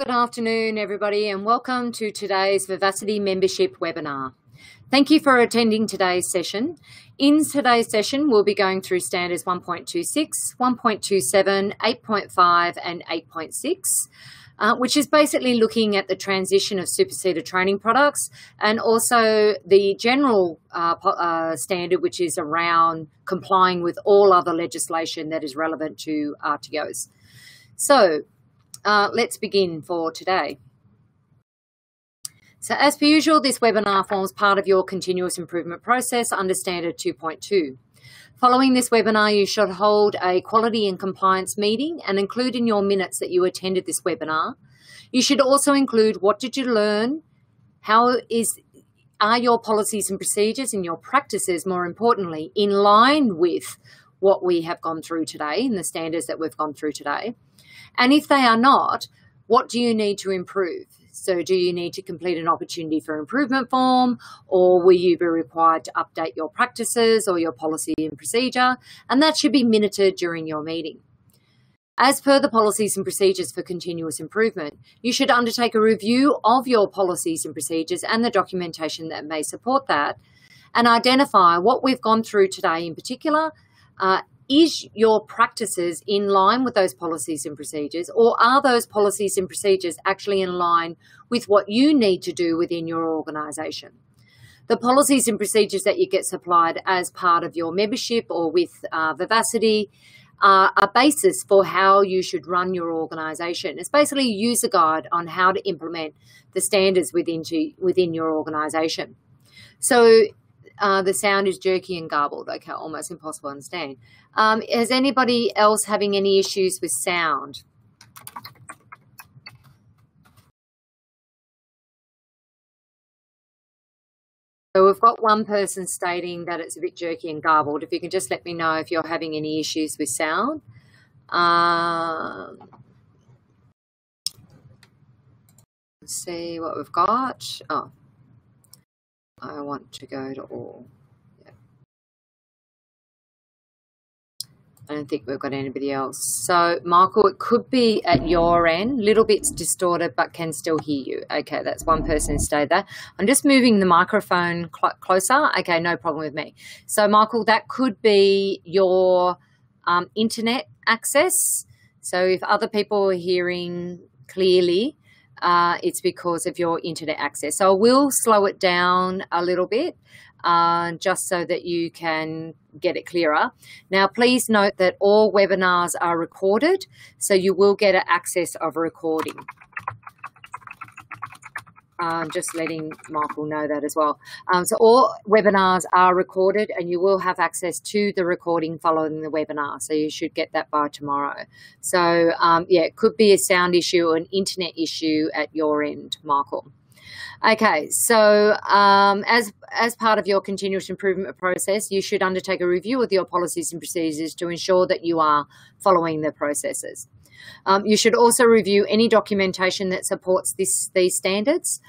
Good afternoon, everybody, and welcome to today's Vivacity membership webinar. Thank you for attending today's session. In today's session, we'll be going through standards 1.26, 1.27, 8.5 and 8.6, which is basically looking at the transition of superseded training products and also the general standard, which is around complying with all other legislation that is relevant to RTOs. So, let's begin for today. So as per usual, this webinar forms part of your continuous improvement process under Standard 2.2. Following this webinar, you should hold a quality and compliance meeting and include in your minutes that you attended this webinar. You should also include what did you learn, are your policies and procedures and your practices, more importantly, in line with what we have gone through today in the standards that we've gone through today. And if they are not, what do you need to improve? So do you need to complete an opportunity for improvement form, or will you be required to update your practices or your policy and procedure? And that should be minuted during your meeting. As per the policies and procedures for continuous improvement, you should undertake a review of your policies and procedures and the documentation that may support that, and identify what we've gone through today in particular. Is your practices in line with those policies and procedures, or are those policies and procedures actually in line with what you need to do within your organisation? The policies and procedures that you get supplied as part of your membership or with Vivacity are a basis for how you should run your organisation. It's basically a user guide on how to implement the standards within your organisation. So the sound is jerky and garbled. Okay, almost impossible to understand. Is anybody else having any issues with sound? So we've got one person stating that it's a bit jerky and garbled. If you can just let me know if you're having any issues with sound. Let's see what we've got. Oh, I want to go to all. Yeah. I don't think we've got anybody else. So, Michael, it could be at your end, little bits distorted, but can still hear you. Okay, that's one person who stayed there. I'm just moving the microphone closer. Okay, no problem with me. So, Michael, that could be your internet access. So, if other people are hearing clearly, it's because of your internet access. So I will slow it down a little bit just so that you can get it clearer. Now, please note that all webinars are recorded, so you will get an access of a recording. Just letting Michael know that as well. So all webinars are recorded and you will have access to the recording following the webinar. So you should get that by tomorrow. So yeah, it could be a sound issue or an internet issue at your end, Michael. Okay, so as part of your continuous improvement process, you should undertake a review of your policies and procedures to ensure that you are following the processes. You should also review any documentation that supports these standards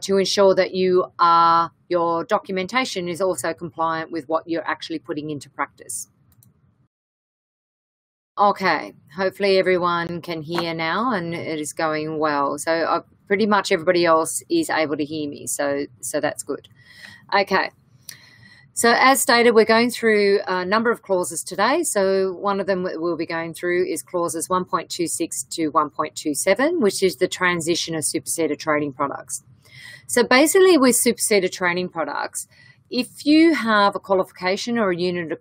to ensure that your documentation is also compliant with what you're actually putting into practice. Okay, hopefully everyone can hear now and it is going well. So pretty much everybody else is able to hear me, so that's good. Okay. So as stated, we're going through a number of clauses today. So one of them we'll be going through is clauses 1.26 to 1.27, which is the transition of superseded training products. So basically with superseded training products, if you have a qualification or a unit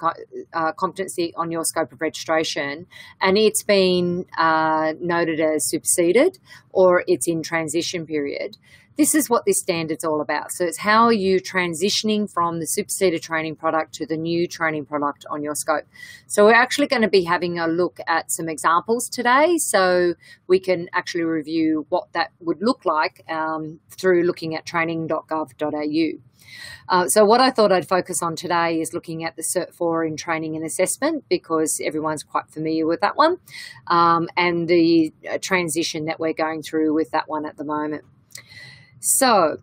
of competency on your scope of registration and it's been noted as superseded or it's in transition period, this is what this standard's all about. So it's how are you transitioning from the superseded training product to the new training product on your scope. So we're actually going to be having a look at some examples today so we can actually review what that would look like through looking at training.gov.au. So what I thought I'd focus on today is looking at the Cert 4 in training and assessment because everyone's quite familiar with that one and the transition that we're going through with that one at the moment. So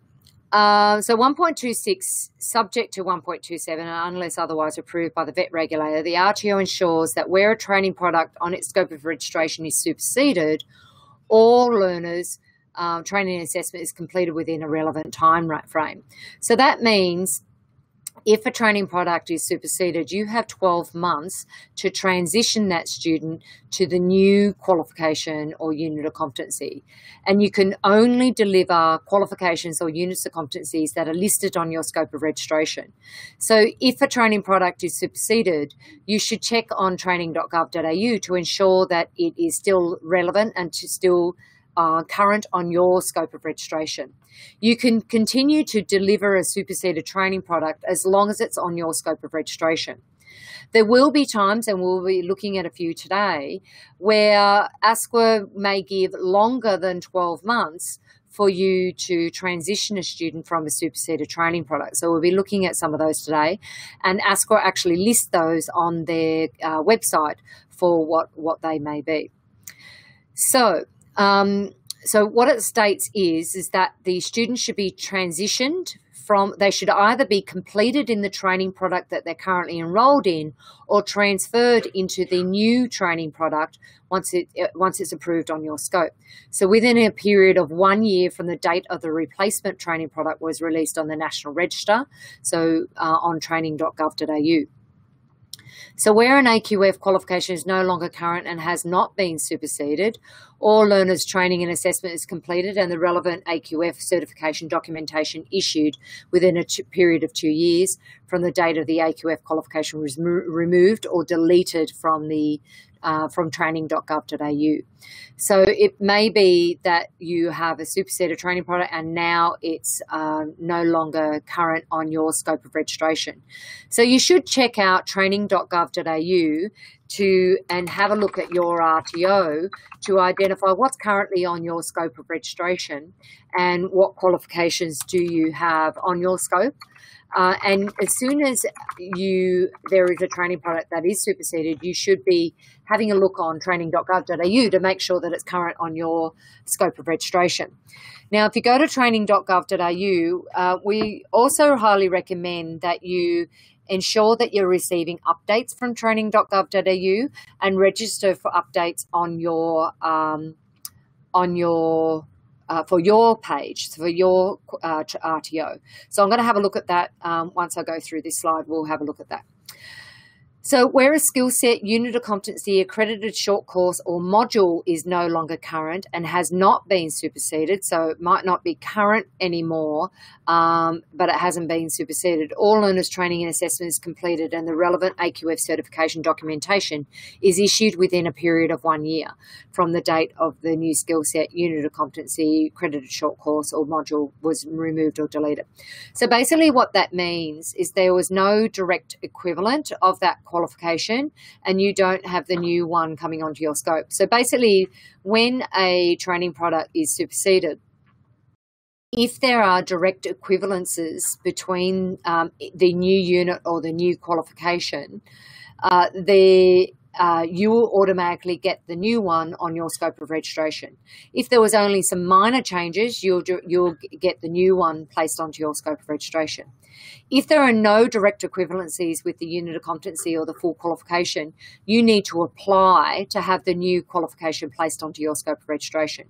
1.26, subject to 1.27, unless otherwise approved by the vet regulator, the RTO ensures that where a training product on its scope of registration is superseded, all learners training and assessment is completed within a relevant time frame. So that means if a training product is superseded, you have 12 months to transition that student to the new qualification or unit of competency. And you can only deliver qualifications or units of competencies that are listed on your scope of registration. So if a training product is superseded, you should check on training.gov.au to ensure that it is still relevant and to still current on your scope of registration. You can continue to deliver a superseded training product as long as it's on your scope of registration. There will be times, and we'll be looking at a few today, where ASQA may give longer than 12 months for you to transition a student from a superseded training product. So we'll be looking at some of those today, and ASQA actually list those on their website for what they may be. So what it states is that the students should be transitioned from, they should either be completed in the training product that they're currently enrolled in or transferred into the new training product once it's approved on your scope. So within a period of 1 year from the date of the replacement training product was released on the National Register, so on training.gov.au. So where an AQF qualification is no longer current and has not been superseded, or learners' training and assessment is completed and the relevant AQF certification documentation issued within a period of 2 years from the date of the AQF qualification was removed or deleted from the from training.gov.au. So it may be that you have a superseded training product and now it's no longer current on your scope of registration. So you should check out training.gov.au and have a look at your RTO to identify what's currently on your scope of registration and what qualifications do you have on your scope. And as soon as there is a training product that is superseded, you should be having a look on training.gov.au to make sure that it's current on your scope of registration. Now, if you go to training.gov.au, we also highly recommend that you ensure that you're receiving updates from training.gov.au and register for updates on your for your page, for your RTO. So I'm going to have a look at that once I go through this slide. We'll have a look at that. So where a skill set, unit of competency, accredited short course or module is no longer current and has not been superseded, so it might not be current anymore, but it hasn't been superseded, all learners' training and assessment is completed and the relevant AQF certification documentation is issued within a period of 1 year from the date of the new skill set, unit of competency, accredited short course or module was removed or deleted. So basically what that means is there was no direct equivalent of that qualification and you don't have the new one coming onto your scope. So basically when a training product is superseded, if there are direct equivalences between the new unit or the new qualification, you will automatically get the new one on your scope of registration. If there was only some minor changes, you'll get the new one placed onto your scope of registration. If there are no direct equivalencies with the unit of competency or the full qualification, you need to apply to have the new qualification placed onto your scope of registration.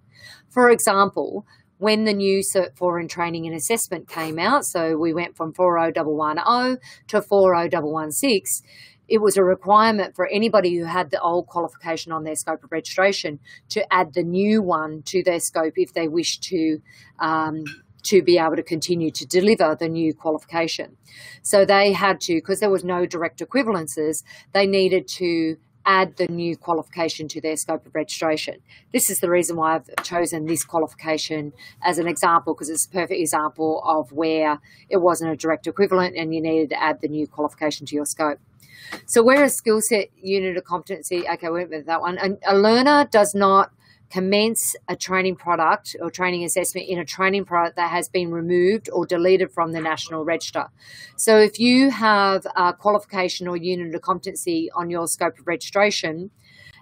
For example, when the new Cert 4 in Training and Assessment came out, so we went from 40110 to 40116, it was a requirement for anybody who had the old qualification on their scope of registration to add the new one to their scope if they wish to be able to continue to deliver the new qualification. So they had to, because there was no direct equivalences, they needed to add the new qualification to their scope of registration. This is the reason why I've chosen this qualification as an example, because it's a perfect example of where it wasn't a direct equivalent and you needed to add the new qualification to your scope. So where a skill set, unit of competency, okay, we went with that one. A learner does not commence a training product or training assessment in a training product that has been removed or deleted from the National Register. So if you have a qualification or unit of competency on your scope of registration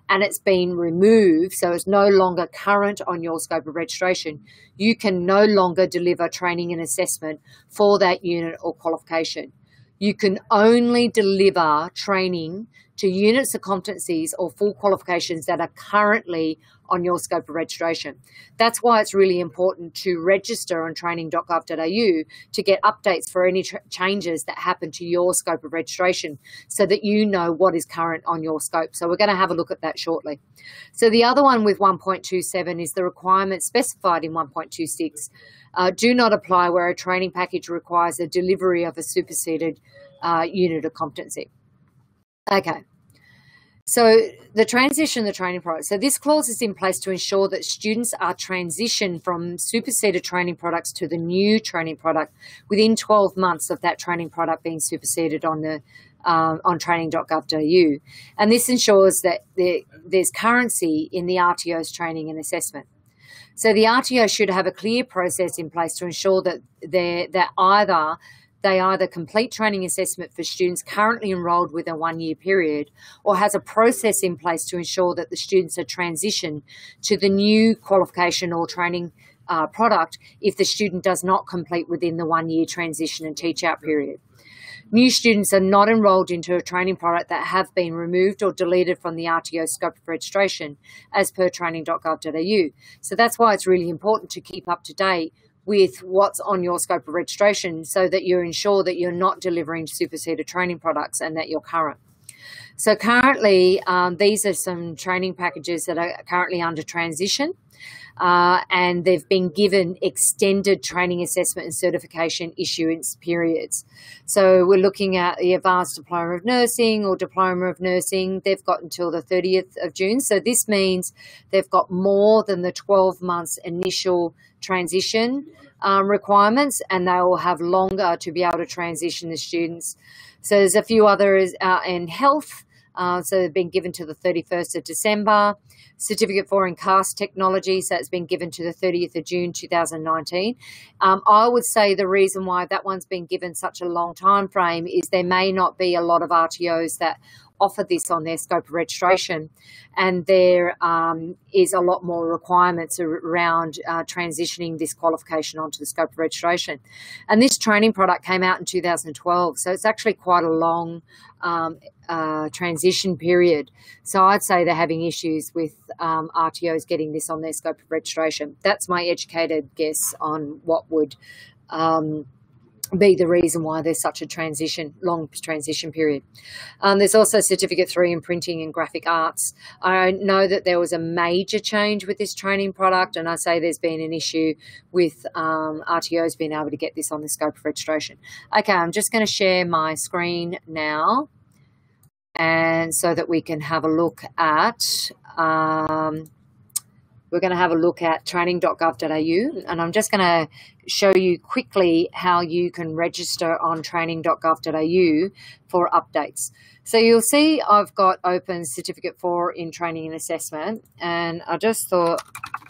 and it's been removed, so it's no longer current on your scope of registration, you can no longer deliver training and assessment for that unit or qualification. You can only deliver training to units of competencies or full qualifications that are currently on your scope of registration. That's why it's really important to register on training.gov.au to get updates for any changes that happen to your scope of registration so that you know what is current on your scope. So we're going to have a look at that shortly. So the other one with 1.27 is the requirements specified in 1.26 do not apply where a training package requires a delivery of a superseded unit of competency. Okay. So the transition, the training product. So this clause is in place to ensure that students are transitioned from superseded training products to the new training product within 12 months of that training product being superseded on the on training.gov.au. And this ensures that there's currency in the RTOs training and assessment. So the RTO should have a clear process in place to ensure that they either complete training assessment for students currently enrolled within a 1 year period, or has a process in place to ensure that the students are transitioned to the new qualification or training product if the student does not complete within the 1 year transition and teach out period. New students are not enrolled into a training product that have been removed or deleted from the RTO scope of registration as per training.gov.au. So that's why it's really important to keep up to date with what's on your scope of registration so that you ensure that you're not delivering superseded training products and that you're current. So currently, these are some training packages that are currently under transition, and they've been given extended training assessment and certification issuance periods. So we're looking at the Advanced Diploma of Nursing or Diploma of Nursing. They've got until the 30th of June. So this means they've got more than the 12 months initial transition requirements, and they will have longer to be able to transition the students. So there's a few others in health. So they've been given to the 31st of December. Certificate for Encast Technology, so it's been given to the 30th of June 2019. I would say the reason why that one's been given such a long time frame is there may not be a lot of RTOs that offer this on their scope of registration, and there is a lot more requirements around transitioning this qualification onto the scope of registration. And this training product came out in 2012, so it's actually quite a long transition period. So I'd say they're having issues with RTOs getting this on their scope of registration. That's my educated guess on what would be the reason why there's such a long transition period. There's also Certificate 3 in Printing and Graphic Arts. I know that there was a major change with this training product, and I say there's been an issue with RTOs being able to get this on the scope of registration. Okay, I'm just going to share my screen now, and so that we can have a look at we're going to have a look at training.gov.au, and I'm just going to show you quickly how you can register on training.gov.au for updates. So you'll see I've got open Certificate 4 in Training and Assessment, and I just thought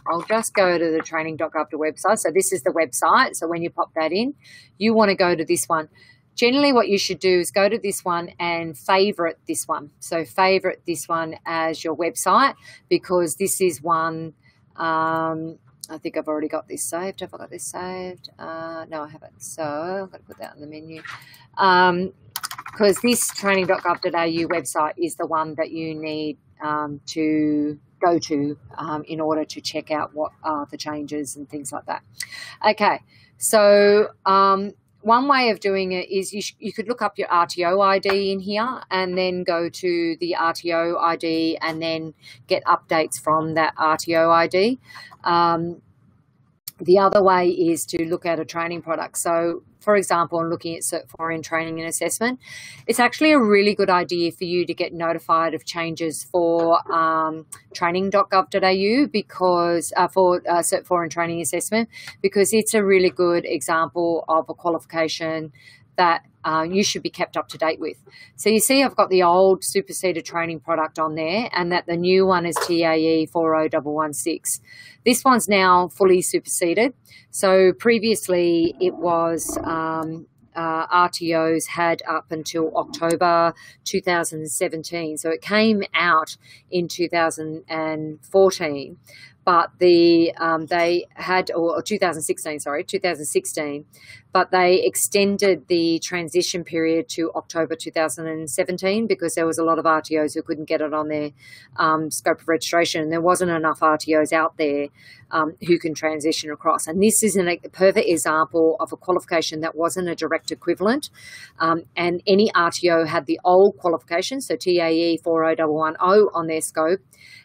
I'll just go to the training.gov.au website. So this is the website. So when you pop that in, you want to go to this one. Generally, what you should do is go to this one and favorite this one. So favorite this one as your website, because this is one, I think I've already got this saved. Have I got this saved? No, I haven't. So I've got to put that in the menu. Because this training.gov.au website is the one that you need to go to in order to check out what are the changes and things like that. Okay, so one way of doing it is you could look up your RTO ID in here and then go to the RTO ID and then get updates from that RTO ID. The other way is to look at a training product. So, for example, I'm looking at Cert 4 in Training and Assessment. It's actually a really good idea for you to get notified of changes for training.gov.au because for Cert 4 in Training Assessment, because it's a really good example of a qualification that you should be kept up to date with. So you see I've got the old superseded training product on there, and that the new one is TAE 40116. This one's now fully superseded. So previously it was RTOs had up until October 2017. So it came out in 2014. but they had, or 2016, but they extended the transition period to October 2017 because there was a lot of RTOs who couldn't get it on their scope of registration, and there wasn't enough RTOs out there who can transition across. And this is a perfect example of a qualification that wasn't a direct equivalent, and any RTO had the old qualification, so TAE 40110 on their scope,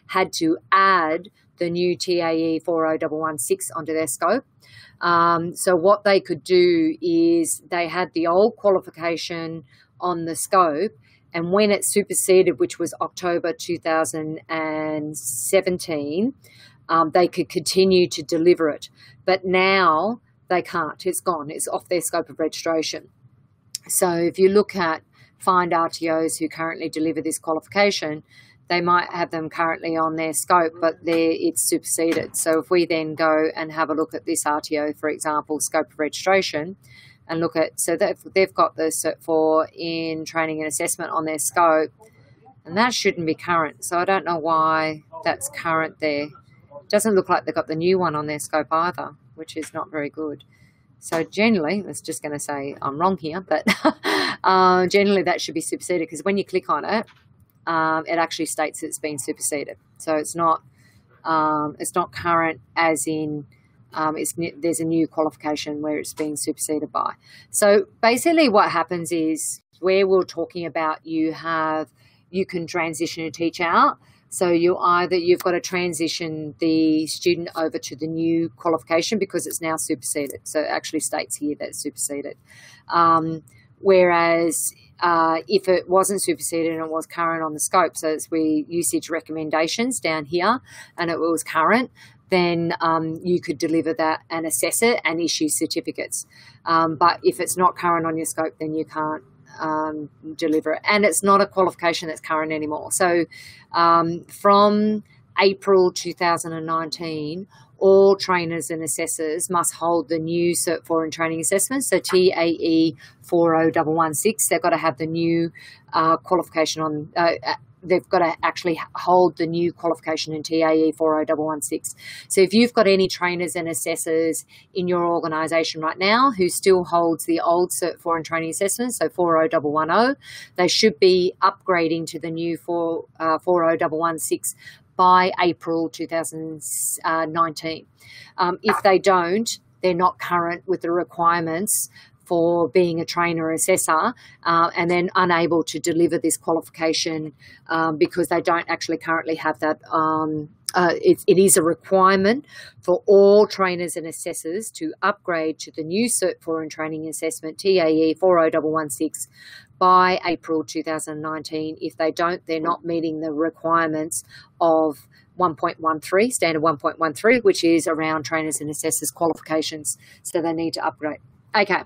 had to add the new TAE 40116 onto their scope. So what they could do is they had the old qualification on the scope, and when it superseded, which was October 2017, they could continue to deliver it. But now they can't. It's gone. It's off their scope of registration. So if you look at find RTOs who currently deliver this qualification, they might have them currently on their scope, but it's superseded. So if we then go and have a look at this RTO, for example, scope of registration, and look at, so they've got the Cert 4 in training and assessment on their scope, and that shouldn't be current. So I don't know why that's current there. Doesn't look like they've got the new one on their scope either, which is not very good. So generally, that's just going to say I'm wrong here, but generally that should be superseded, because when you click on it, it actually states it's been superseded. So it's not current as in there's a new qualification where it's being superseded by. So basically what happens is, where we're talking about you can transition a teacher out. So you've got to transition the student over to the new qualification because it's now superseded. So it actually states here that it's superseded. Whereas if it wasn't superseded and it was current on the scope, so it's usage recommendations down here, and it was current, then you could deliver that and assess it and issue certificates. But if it's not current on your scope, then you can't deliver it. And it's not a qualification that's current anymore. So from April 2019, all trainers and assessors must hold the new Cert 4 in training assessment, so TAE 40116. They've got to have the new qualification on, they've got to actually hold the new qualification in TAE 40116. So if you've got any trainers and assessors in your organisation right now who still holds the old Cert 4 in training assessment, so 40110, they should be upgrading to the new 40116 by April 2019. If they don't, they're not current with the requirements for being a trainer or assessor, and then unable to deliver this qualification because they don't actually currently have that. It is a requirement for all trainers and assessors to upgrade to the new Cert 4 in training assessment, TAE 40116, by April 2019. If they don't, they're not meeting the requirements of 1.13, standard 1.13, which is around trainers and assessors qualifications. So they need to upgrade. Okay.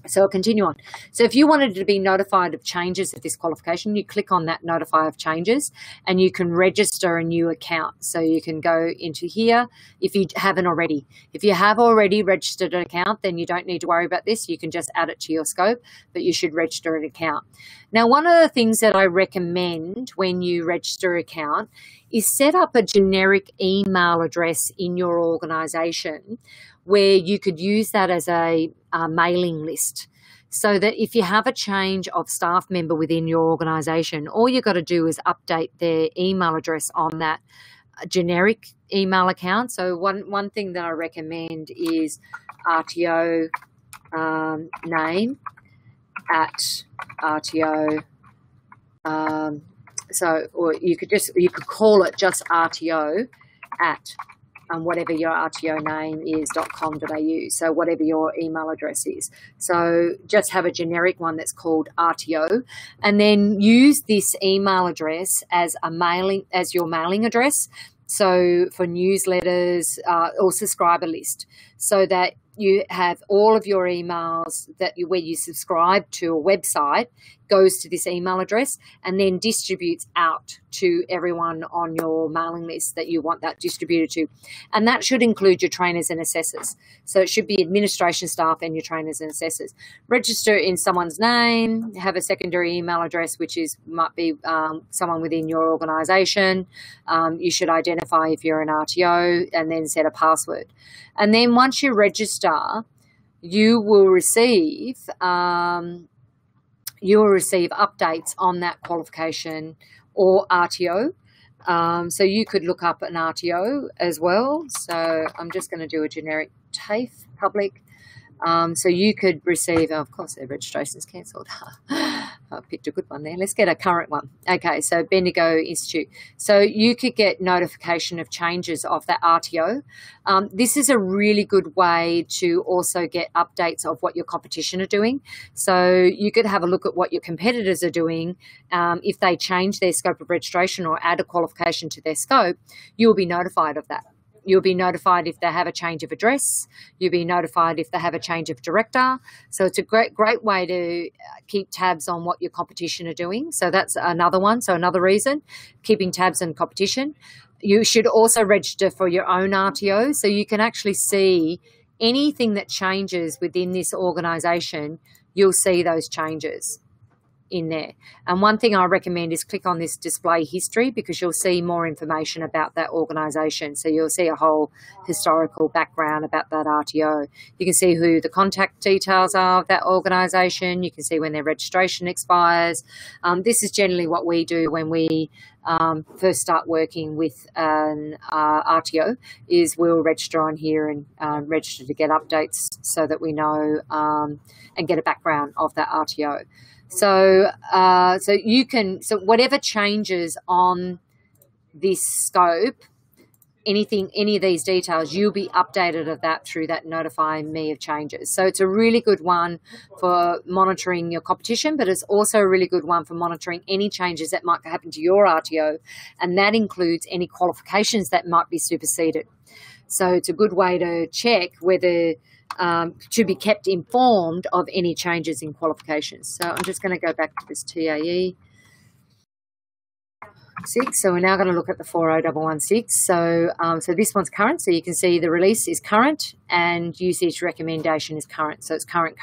So I'll continue on. So if you wanted to be notified of changes of this qualification, you click on that notify of changes, and you can register a new account. So you can go into here if you haven't already. If you have already registered an account, then you don't need to worry about this. You can just add it to your scope, but you should register an account. Now, one of the things that I recommend when you register an account is set up a generic email address in your organisation where you could use that as a mailing list, so that if you have a change of staff member within your organisation, all you've got to do is update their email address on that generic email account. So one thing that I recommend is RTO name at RTO. Or you could call it just RTO at whatever your RTO name is .com.au, so whatever your email address is. So just have a generic one that's called RTO, and then use this email address as your mailing address. So for newsletters or subscriber list, so that you have all of your emails where you subscribe to a website goes to this email address and then distributes out to everyone on your mailing list that you want that distributed to. And that should include your trainers and assessors. So it should be administration staff and your trainers and assessors. Register in someone's name, have a secondary email address, which might be someone within your organisation. You should identify if you're an RTO and then set a password. And then once you register, you will receive updates on that qualification or RTO. So you could look up an RTO as well. So I'm just going to do a generic TAFE public. So you could receive, of course, their registration's cancelled. I picked a good one there. Let's get a current one. Okay, so Bendigo Institute. So you could get notification of changes of that RTO. This is a really good way to also get updates of what your competition are doing. So you could have a look at what your competitors are doing. If they change their scope of registration or add a qualification to their scope, you'll be notified of that. You'll be notified if they have a change of address. You'll be notified if they have a change of director. So it's a great way to keep tabs on what your competition are doing. So that's another one. So another reason, keeping tabs on competition. You should also register for your own RTO so you can actually see anything that changes within this organisation. You'll see those changes in there. And one thing I recommend is click on this display history, because you'll see more information about that organisation. So you'll see a whole historical background about that RTO. You can see who the contact details are of that organisation. You can see when their registration expires. This is generally what we do when we first start working with an RTO, is we'll register on here and register to get updates so that we know and get a background of that RTO. So whatever changes on this scope, any of these details, you'll be updated of that through that notifying me of changes. So it's a really good one for monitoring your competition, but it's also a really good one for monitoring any changes that might happen to your RTO, and that includes any qualifications that might be superseded. So it's a good way to check whether to be kept informed of any changes in qualifications. So I'm just going to go back to this TAE 6. So we're now going to look at the 40116. So this one's current. So you can see the release is current and usage recommendation is current. So it's current.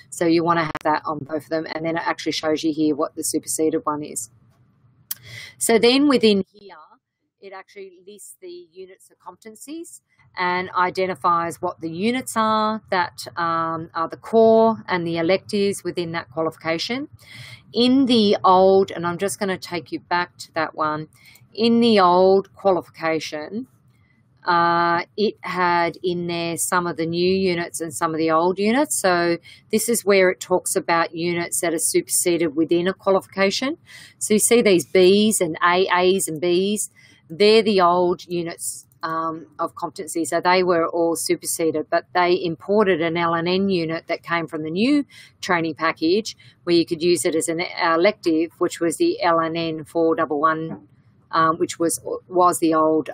So you want to have that on both of them, and then it actually shows you here what the superseded one is. So then within here, it actually lists the units of competencies and identifies what the units are that are the core and the electives within that qualification. In the old, and I'm just going to take you back to that one, in the old qualification, it had in there some of the new units and some of the old units. So this is where it talks about units that are superseded within a qualification. So you see these Bs and A's and Bs. They're the old units of competency, so they were all superseded, but they imported an LNN unit that came from the new training package where you could use it as an elective, which was the LNN 411, which was the old,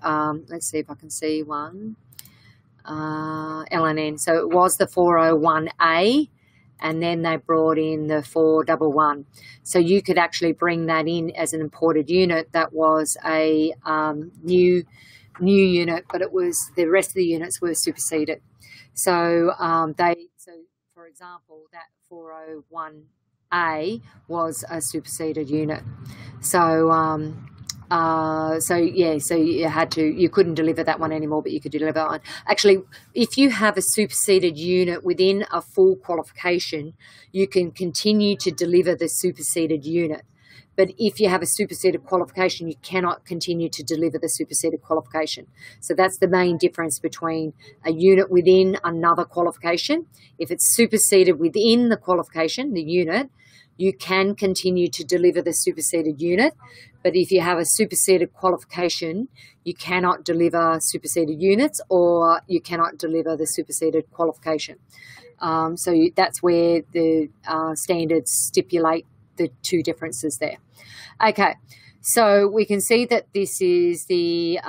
let's see if I can see one, LNN. So it was the 401A, and then they brought in the 411. So you could actually bring that in as an imported unit that was a new unit, but it was the rest of the units were superseded. So for example, that 401A was a superseded unit. So you couldn't deliver that one anymore, but you could deliver one. Actually, if you have a superseded unit within a full qualification, you can continue to deliver the superseded unit. But if you have a superseded qualification, you cannot continue to deliver the superseded qualification. So that's the main difference between a unit within another qualification. If it's superseded within the qualification, the unit, you can continue to deliver the superseded unit. But if you have a superseded qualification, you cannot deliver superseded units, or you cannot deliver the superseded qualification. That's where the standards stipulate the two differences there. Okay, So we can see that this is the,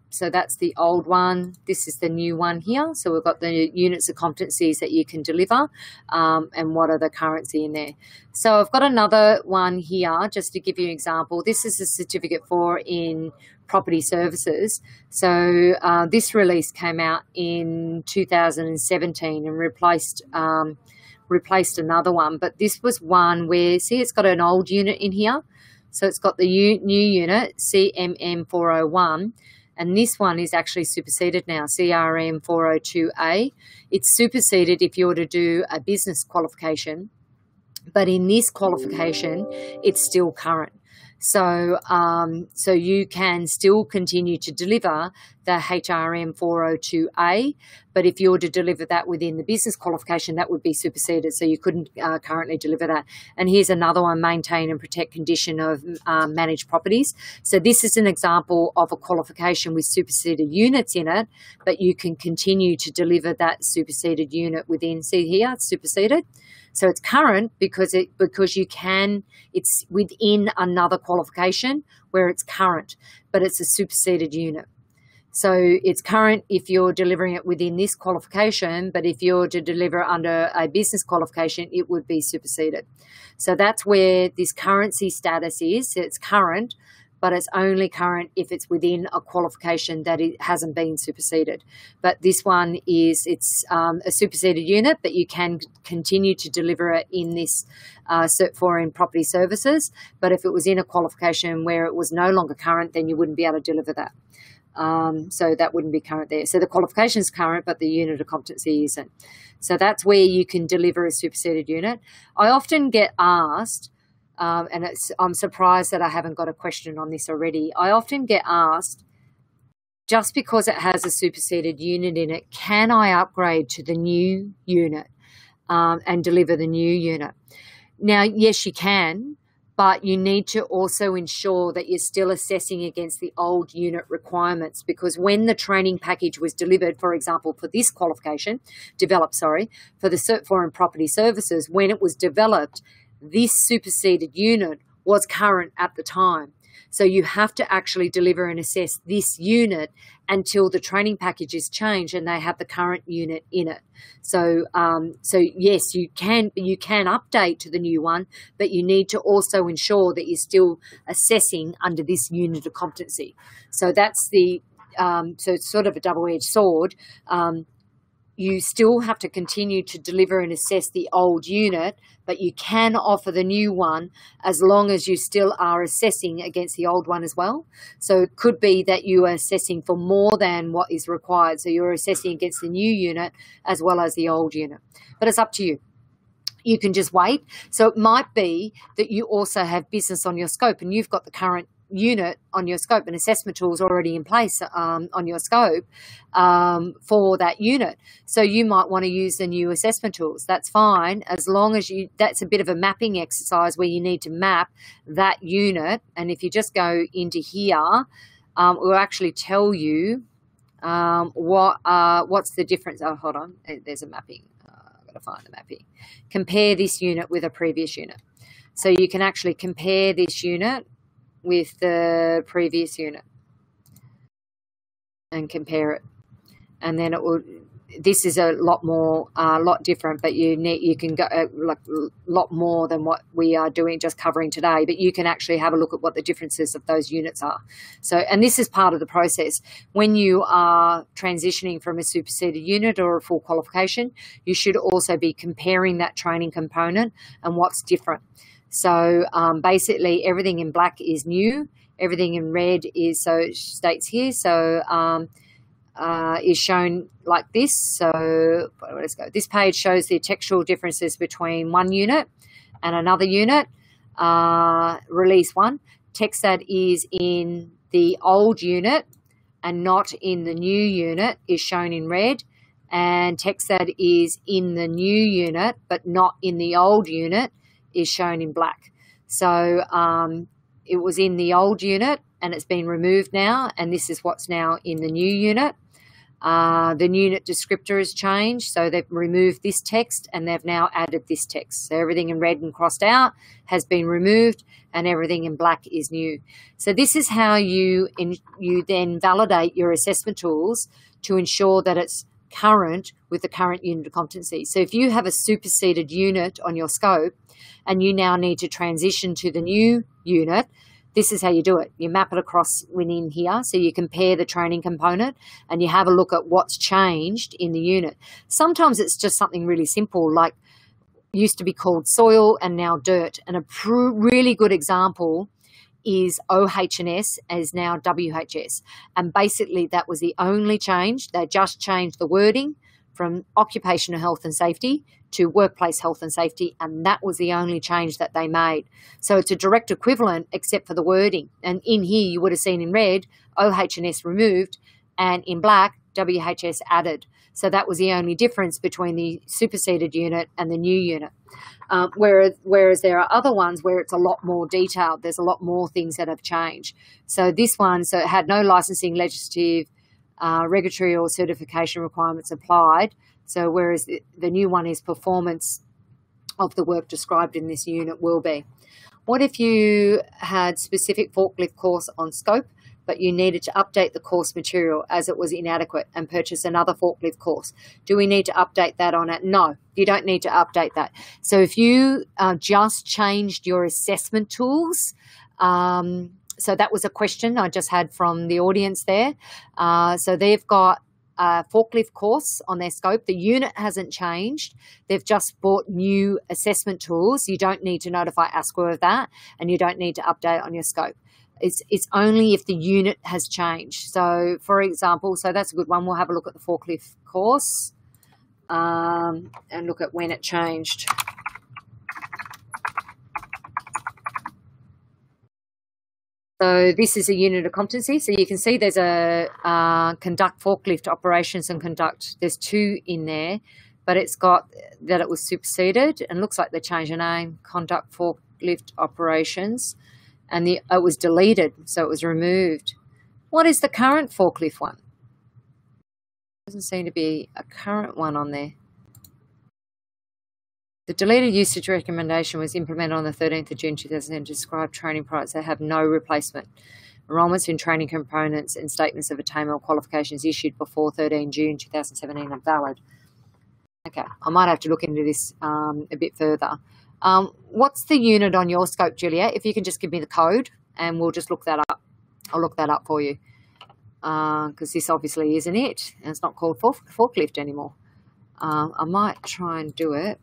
so that's the old one. This is the new one here. So we've got the units of competencies that you can deliver, and what are the currency in there. So I've got another one here just to give you an example. This is a certificate for in property services. So this release came out in 2017 and replaced another one. But this was one where, see, it's got an old unit in here. So it's got the new unit, CMM 401, and this one is actually superseded now, CRM 402A. It's superseded if you were to do a business qualification, but in this qualification, it's still current. So, so you can still continue to deliver the HRM 402A, but if you were to deliver that within the business qualification, that would be superseded. So you couldn't currently deliver that. And here's another one, maintain and protect condition of managed properties. So this is an example of a qualification with superseded units in it, but you can continue to deliver that superseded unit within. See here, it's superseded. So it's current because it's within another qualification where it's current, but it's a superseded unit. So it's current if you're delivering it within this qualification, but if you're to deliver under a business qualification, it would be superseded. So that's where this currency status is. It's current, but it's only current if it's within a qualification that it hasn't been superseded. But this one is, it's a superseded unit, but you can continue to deliver it in this Cert 4 in property services. But if it was in a qualification where it was no longer current, then you wouldn't be able to deliver that. So that wouldn't be current there. So the qualification is current, but the unit of competency isn't. So that's where you can deliver a superseded unit. I often get asked, and I'm surprised that I haven't got a question on this already. I often get asked, just because it has a superseded unit in it, can I upgrade to the new unit and deliver the new unit? Now, yes, you can, but you need to also ensure that you're still assessing against the old unit requirements, because when the training package was delivered, for example, for this qualification, for the Cert 4 in property services, when it was developed, this superseded unit was current at the time. So you have to actually deliver and assess this unit until the training package is changed and they have the current unit in it. So, yes, you can update to the new one, but you need to also ensure that you're still assessing under this unit of competency. So that's so it's sort of a double-edged sword. You still have to continue to deliver and assess the old unit, but you can offer the new one as long as you still are assessing against the old one as well. So it could be that you are assessing for more than what is required. So you're assessing against the new unit as well as the old unit. But it's up to you. You can just wait. So it might be that you also have business on your scope and you've got the current unit on your scope and assessment tools already in place on your scope for that unit. So you might want to use the new assessment tools. That's fine, as long as that's a bit of a mapping exercise where you need to map that unit. And if you just go into here, we'll actually tell you what's the difference. Oh, hold on. There's a mapping. I've got to find the mapping. Compare this unit with a previous unit. So you can actually compare this unit with the previous unit and compare it, and then it will. This is a lot different, but you can go like a lot more than what we are doing, just covering today. But you can actually have a look at what the differences of those units are. So, and this is part of the process when you are transitioning from a superseded unit or a full qualification. You should also be comparing that training component and what's different. So basically everything in black is new, everything in red is, so it states here, so is shown like this. So let's go. This page shows the textual differences between one unit and another unit. Release 1, text that is in the old unit and not in the new unit is shown in red, and text that is in the new unit but not in the old unit is shown in black. So it was in the old unit and it's been removed now, and this is what's now in the new unit. The unit descriptor has changed, so they've removed this text and they've now added this text. So everything in red and crossed out has been removed and everything in black is new. So this is how you then validate your assessment tools to ensure that it's current with the current unit of competency. So if you have a superseded unit on your scope and you now need to transition to the new unit, this is how you do it. You map it across within here. So you compare the training component and you have a look at what's changed in the unit. Sometimes it's just something really simple, like used to be called soil and now dirt. And a really good example is OH&S as now WHS. And basically that was the only change. They just changed the wording from occupational health and safety to workplace health and safety, and that was the only change that they made. So it's a direct equivalent except for the wording. And in here you would have seen in red OH&S removed and in black WHS added. So that was the only difference between the superseded unit and the new unit. Whereas there are other ones where it's a lot more detailed. There's a lot more things that have changed. So this one, so it had no licensing, legislative, regulatory or certification requirements applied. So whereas the new one is performance of the work described in this unit will be. What if you had specific forklift course on scope, but you needed to update the course material as it was inadequate and purchase another forklift course? Do we need to update that on it? No, you don't need to update that. So if you just changed your assessment tools, so that was a question I just had from the audience there. So they've got a forklift course on their scope. The unit hasn't changed. They've just bought new assessment tools. You don't need to notify ASQA of that, and you don't need to update on your scope. It's only if the unit has changed. So, for example, so that's a good one. We'll have a look at the forklift course and look at when it changed. So this is a unit of competency. So you can see there's a conduct forklift operations and conduct. There's two in there, but it's got that it was superseded and looks like they changed the name, conduct forklift operations, and it was deleted, so it was removed. What is the current forklift one? Doesn't seem to be a current one on there. The deleted usage recommendation was implemented on the 13th of June 2010 to describe training products that have no replacement. Enrollments in training components and statements of attainment or qualifications issued before 13 June 2017 are valid. Okay, I might have to look into this a bit further. What's the unit on your scope, Juliet? If you can just give me the code and we'll just look that up. I'll look that up for you because this obviously isn't it. And it's not called forklift anymore. I might try and do it.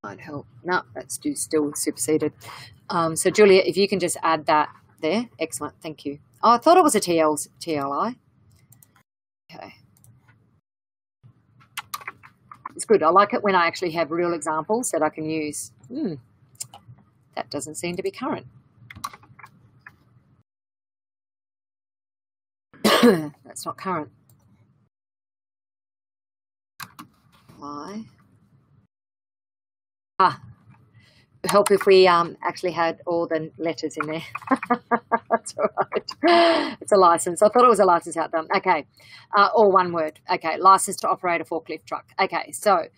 Might help. No, that's still superseded. So Julia, if you can just add that there. Excellent. Thank you. Oh, I thought it was a TLI. Okay. It's good. I like it when I actually have real examples that I can use. That doesn't seem to be current. That's not current. Why? Help if we actually had all the letters in there. That's all right. It's a license. I thought it was a license out there. Okay. Or one word. Okay. License to operate a forklift truck. Okay. So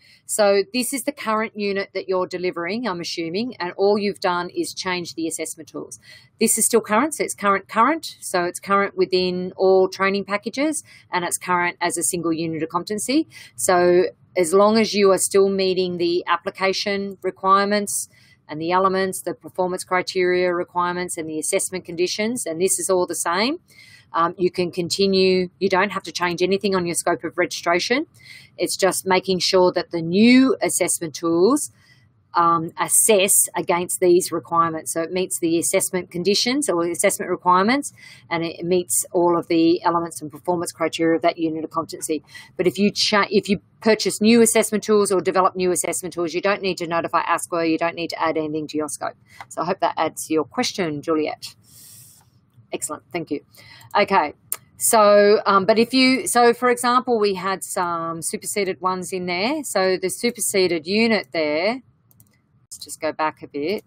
this is the current unit that you're delivering, I'm assuming, and all you've done is change the assessment tools. This is still current. So it's current. So it's current within all training packages and it's current as a single unit of competency. So as long as you are still meeting the application requirements and the elements, the performance criteria requirements and the assessment conditions, and this is all the same, you can continue. You don't have to change anything on your scope of registration. It's just making sure that the new assessment tools assess against these requirements. So it meets the assessment conditions or the assessment requirements, and it meets all of the elements and performance criteria of that unit of competency. But if you purchase new assessment tools or develop new assessment tools, you don't need to notify ASQA. You don't need to add anything to your scope. So I hope that adds to your question, Juliet. Excellent. Thank you. Okay. So, so for example, we had some superseded ones in there. So the superseded unit there, let's just go back a bit.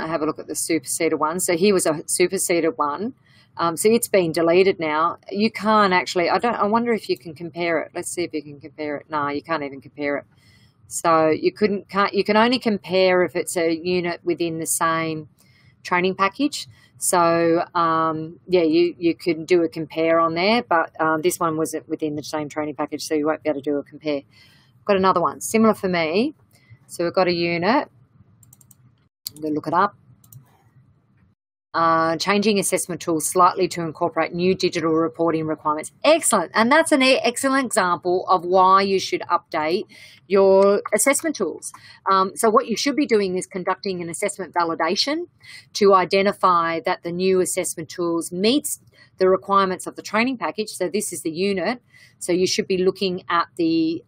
have a look at the superseded one. So here was a superseded one. So it's been deleted now. You can't actually, I wonder if you can compare it. Let's see if you can compare it. No, you can't even compare it. So you you can only compare if it's a unit within the same training package. So yeah, you can do a compare on there, but this one wasn't within the same training package, so you won't be able to do a compare. I've got another one similar for me. So we've got a unit. I'm going to look it up. Changing assessment tools slightly to incorporate new digital reporting requirements. Excellent. And that's an excellent example of why you should update your assessment tools. So what you should be doing is conducting an assessment validation to identify that the new assessment tools meets the requirements of the training package. So this is the unit. So you should be looking at the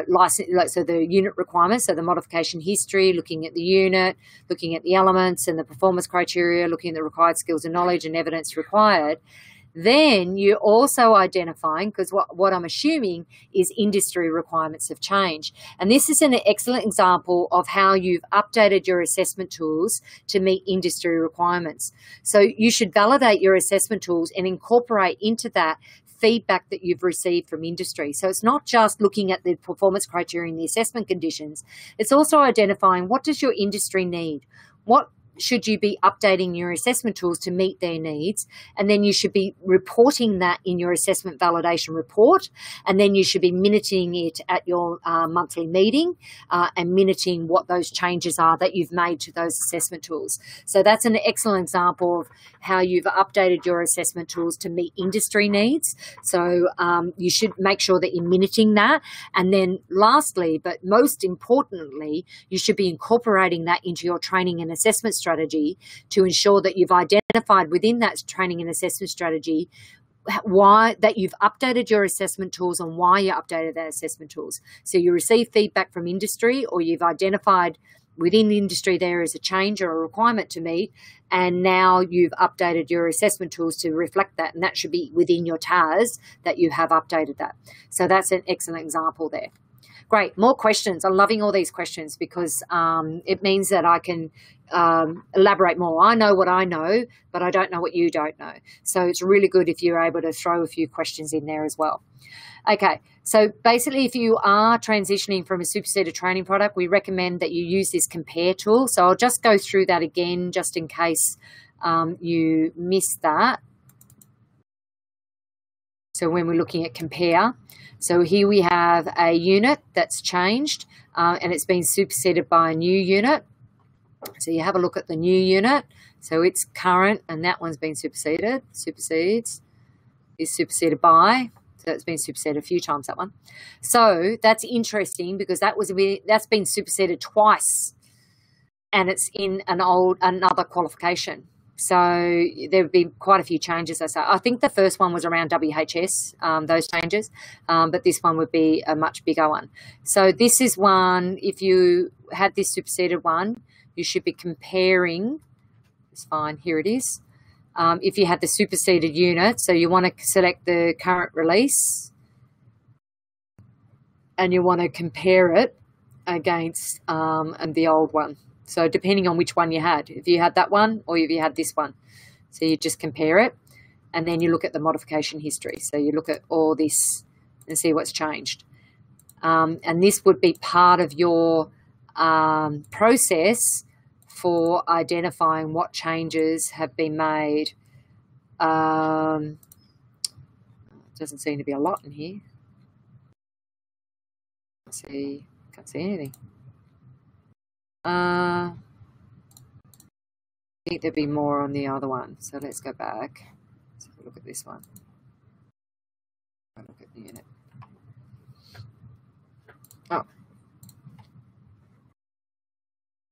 license, so the unit requirements, so the modification history, looking at the unit, looking at the elements and the performance criteria, looking at the required skills and knowledge and evidence required. Then you're also identifying, because what I'm assuming is industry requirements have changed. And this is an excellent example of how you've updated your assessment tools to meet industry requirements. So you should validate your assessment tools and incorporate into that feedback that you've received from industry. So it's not just looking at the performance criteria and the assessment conditions. It's also identifying, what does your industry need? What should you be updating your assessment tools to meet their needs? And then you should be reporting that in your assessment validation report. And then you should be minuting it at your monthly meeting and minuting what those changes are that you've made to those assessment tools. So that's an excellent example of how you've updated your assessment tools to meet industry needs. So you should make sure that you're minuting that. And then lastly, but most importantly, you should be incorporating that into your training and assessment strategy to ensure that you've identified within that training and assessment strategy why that you've updated your assessment tools and why you updated their assessment tools. So you receive feedback from industry, or you've identified within the industry there is a change or a requirement to meet, and now you've updated your assessment tools to reflect that, and that should be within your TAS that you have updated that. So that's an excellent example there. Great. More questions. I'm loving all these questions because it means that I can elaborate more. I know what I know, but I don't know what you don't know. So it's really good if you're able to throw a few questions in there as well. Okay. So basically, if you are transitioning from a superseded training product, we recommend that you use this compare tool. So I'll just go through that again, just in case you missed that. So when we're looking at compare, so here we have a unit that's changed and it's been superseded by a new unit. So you have a look at the new unit. So it's current and that one's been superseded, supersedes, is superseded by. So it's been superseded a few times, that one. So that's interesting because that's been superseded twice and it's in another qualification. So there have been quite a few changes. I think the first one was around WHS, those changes, but this one would be a much bigger one. So this is one, if you had this superseded one, you should be comparing, it's fine, here it is. If you had the superseded unit, so you want to select the current release and you want to compare it against the old one. So depending on which one you had, if you had that one or if you had this one. So you just compare it and then you look at the modification history. So you look at all this and see what's changed. And this would be part of your process for identifying what changes have been made. Doesn't seem to be a lot in here. Can't see anything. I think there'd be more on the other one. So let's go back. Let's have a look at this one. Look at the unit. Oh.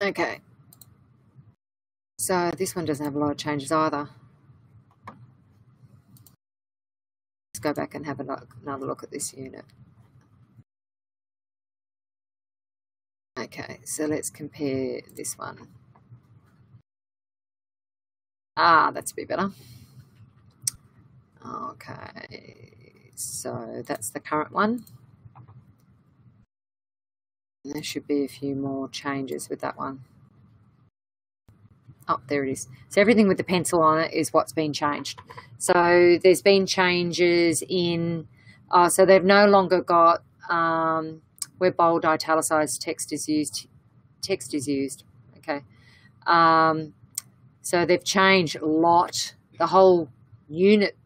Okay. So this one doesn't have a lot of changes either. Let's go back and have another look at this unit. Okay, so let's compare this one. That's a bit better. Okay, so that's the current one. And there should be a few more changes with that one. Oh, there it is. So everything with the pencil on it is what's been changed. So there's been changes in, so they've no longer got where bold italicized text is used. Text is used. Okay. So they've changed a lot, the whole unit,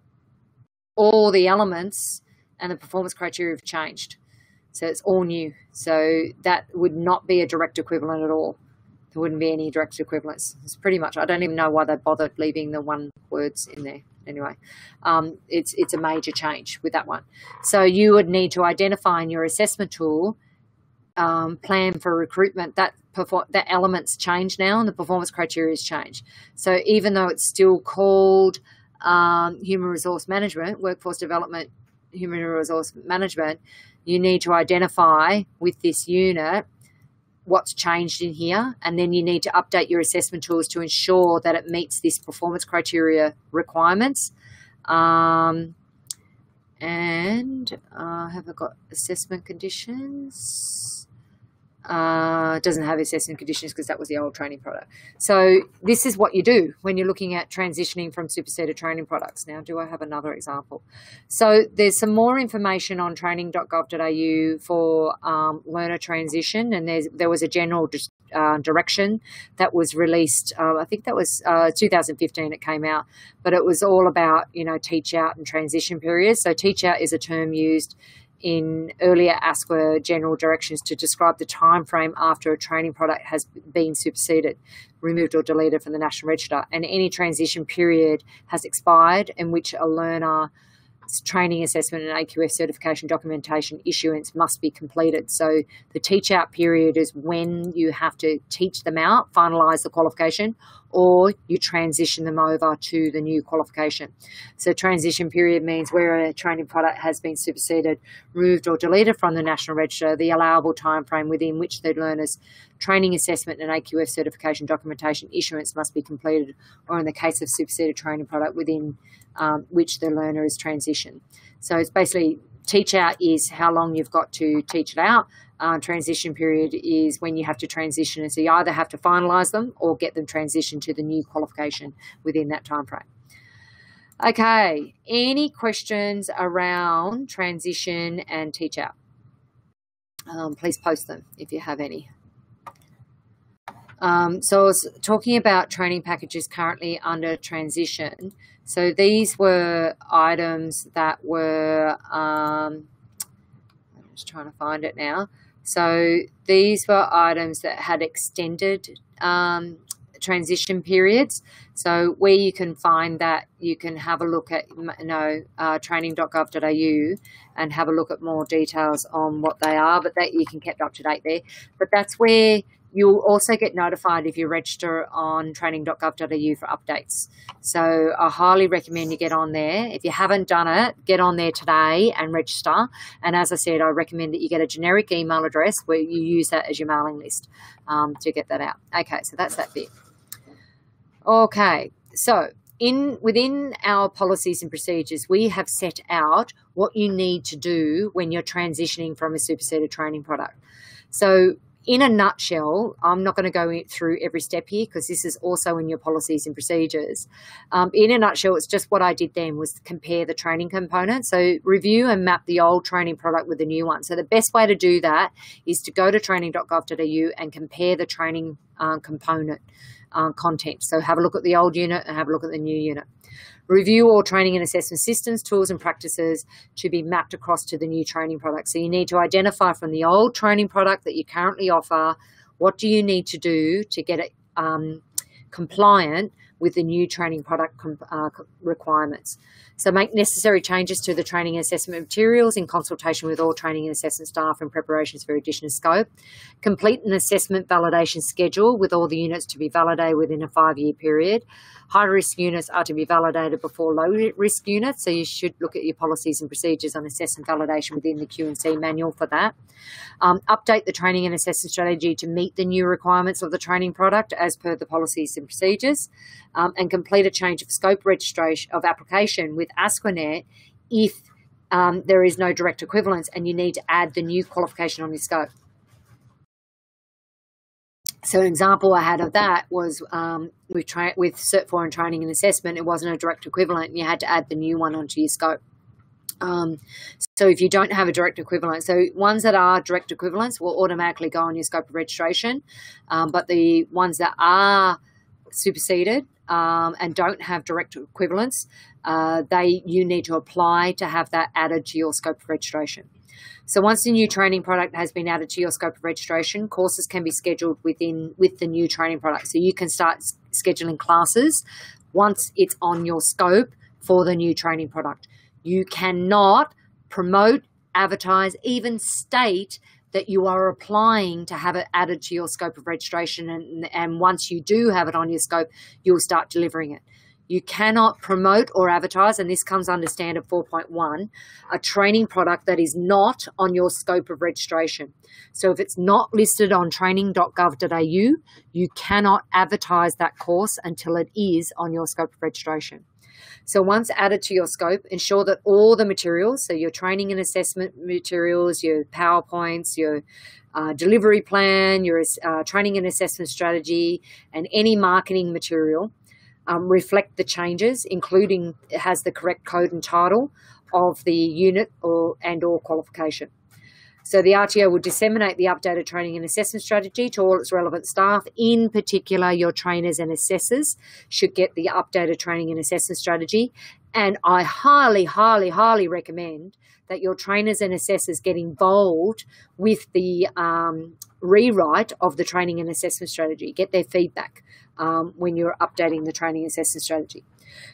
all the elements and the performance criteria have changed. So it's all new. So that would not be a direct equivalent at all. There wouldn't be any direct equivalence. It's pretty much, I don't even know why they bothered leaving the one words in there. Anyway, it's a major change with that one. So you would need to identify in your assessment tool, plan for recruitment, that elements change now and the performance criteria has changed. So even though it's still called human resource management, workforce development, human resource management, you need to identify with this unit what's changed in here, and then you need to update your assessment tools to ensure that it meets this performance criteria requirements. And have I got assessment conditions? Doesn't have assessment conditions because that was the old training product. So this is what you do when you're looking at transitioning from Superset to training products. Now, do I have another example? So there's some more information on training.gov.au for learner transition, and there was a general direction that was released. I think that was 2015 it came out, but it was all about, teach out and transition periods. So teach out is a term used in earlier ASQA general directions to describe the time frame after a training product has been superseded, removed or deleted from the National Register, and any transition period has expired in which a learner's training assessment and AQS certification documentation issuance must be completed. So the teach out period is when you have to teach them out, finalise the qualification, or you transition them over to the new qualification. So transition period means where a training product has been superseded, removed or deleted from the National Register, the allowable time frame within which the learner's training assessment and AQF certification documentation issuance must be completed, or in the case of superseded training product, within which the learner is transitioned. So it's basically teach out is how long you've got to teach it out. Transition period is when you have to transition, and so you either have to finalise them or get them transitioned to the new qualification within that time frame. Okay, any questions around transition and teach out? Please post them if you have any. So I was talking about training packages currently under transition. So these were items that were, I'm just trying to find it now. So these were items that had extended transition periods. So where you can find that, you can have a look at training.gov.au and have a look at more details on what they are, but that you can keep up to date there. But that's where you'll also get notified if you register on training.gov.au for updates. So I highly recommend you get on there. If you haven't done it, get on there today and register. And as I said, I recommend that you get a generic email address where you use that as your mailing list to get that out. Okay, so that's that bit. Okay, so within our policies and procedures, we have set out what you need to do when you're transitioning from a superseded training product. So in a nutshell, I'm not going to go through every step here because this is also in your policies and procedures. In a nutshell, it's just what I did then was compare the training components. So review and map the old training product with the new one. So the best way to do that is to go to training.gov.au and compare the training component content. So have a look at the old unit and have a look at the new unit. Review all training and assessment systems, tools and practices to be mapped across to the new training product. So you need to identify from the old training product that you currently offer, what do you need to do to get it compliant with the new training product requirements. So make necessary changes to the training and assessment materials in consultation with all training and assessment staff in preparations for additional scope. Complete an assessment validation schedule with all the units to be validated within a 5-year period. High-risk units are to be validated before low-risk units, so you should look at your policies and procedures on assessment validation within the Q&C manual for that. Update the training and assessment strategy to meet the new requirements of the training product as per the policies and procedures, and complete a change of scope registration of application with ASQANet if there is no direct equivalence and you need to add the new qualification on your scope. So an example I had of that was with Cert 4 in training and assessment, it wasn't a direct equivalent, and you had to add the new one onto your scope. So if you don't have a direct equivalent, so ones that are direct equivalents will automatically go on your scope of registration, but the ones that are superseded and don't have direct equivalents, you need to apply to have that added to your scope of registration. So once the new training product has been added to your scope of registration, courses can be scheduled with the new training product. So you can start scheduling classes once it's on your scope for the new training product. You cannot promote, advertise, even state that you are applying to have it added to your scope of registration, and once you do have it on your scope, you'll start delivering it. You cannot promote or advertise, and this comes under Standard 4.1, a training product that is not on your scope of registration. So if it's not listed on training.gov.au, you cannot advertise that course until it is on your scope of registration. So once added to your scope, ensure that all the materials, so your training and assessment materials, your PowerPoints, your delivery plan, your training and assessment strategy, and any marketing material reflect the changes, including it has the correct code and title of the unit or qualification. So the RTO will disseminate the updated training and assessment strategy to all its relevant staff. In particular, your trainers and assessors should get the updated training and assessment strategy. And I highly, highly, highly recommend that your trainers and assessors get involved with the rewrite of the training and assessment strategy. Get their feedback when you're updating the training and assessment strategy.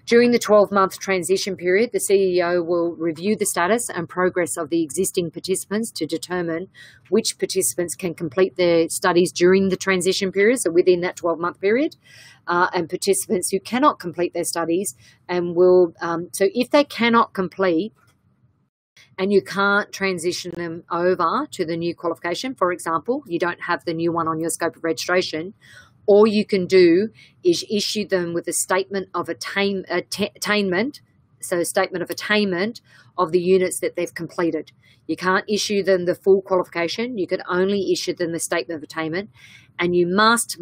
During the 12-month transition period, the CEO will review the status and progress of the existing participants to determine which participants can complete their studies during the transition period, so within that 12-month period, and participants who cannot complete their studies and will, so if they cannot complete and you can't transition them over to the new qualification, for example, you don't have the new one on your scope of registration, all you can do is issue them with a statement of attainment, so a statement of attainment of the units that they've completed. You can't issue them the full qualification. You can only issue them the statement of attainment, and you must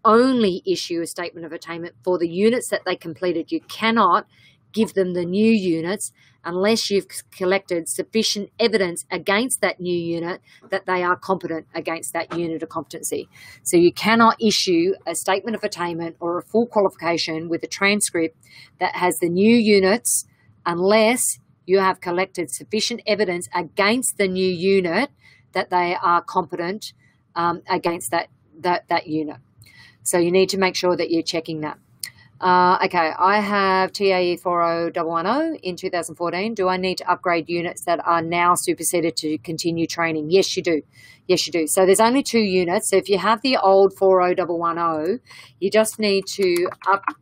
only issue a statement of attainment for the units that they completed. You cannot give them the new units unless you've collected sufficient evidence against that new unit that they are competent against that unit of competency. So you cannot issue a statement of attainment or a full qualification with a transcript that has the new units unless you have collected sufficient evidence against the new unit that they are competent against that unit. So you need to make sure that you're checking that. Okay, I have TAE 40110 in 2014. Do I need to upgrade units that are now superseded to continue training? Yes, you do. Yes, you do. So there's only 2 units. So if you have the old 40110, you just need to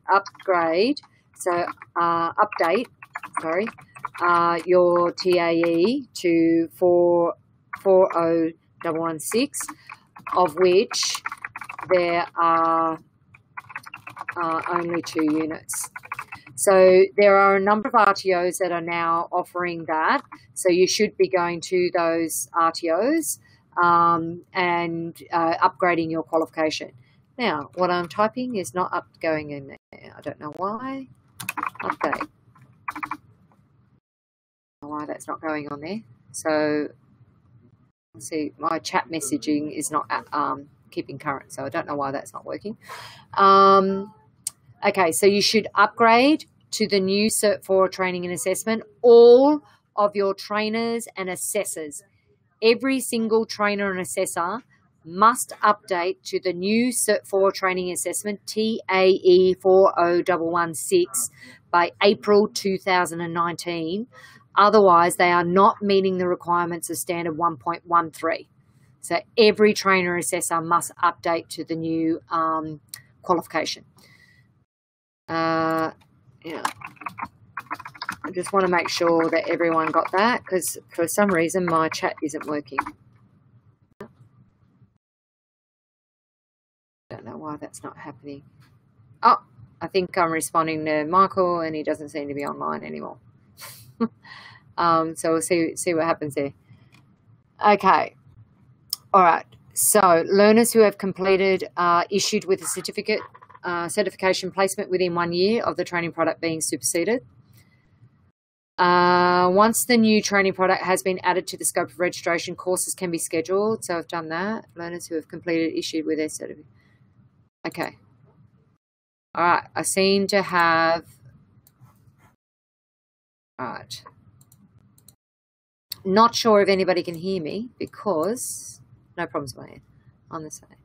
upgrade, so update, your TAE to 40116, of which there are only 2 units. So there are a number of RTOs that are now offering that. So you should be going to those RTOs and upgrading your qualification. Now, what I'm typing is not going in there. I don't know why. Update. I don't know why that's not going on there. So, see, my chat messaging is not keeping current, so I don't know why that's not working. Okay, so you should upgrade to the new Cert 4 training and assessment. All of your trainers and assessors, every single trainer and assessor must update to the new Cert 4 training assessment, TAE 40116, by April 2019. Otherwise, they are not meeting the requirements of Standard 1.13. So every trainer assessor must update to the new qualification. Yeah, I just want to make sure that everyone got that, because for some reason my chat isn't working. I don't know why that's not happening. Oh, I think I'm responding to Michael and he doesn't seem to be online anymore. So we'll see what happens there. Okay. All right. So learners who have completed issued with a certification placement within 1 year of the training product being superseded. Once the new training product has been added to the scope of registration, courses can be scheduled. So I've done that. Learners who have completed issued with their certificate. Okay. All right. I seem to have. All right. Not sure if anybody can hear me because no problems with my end. On the side.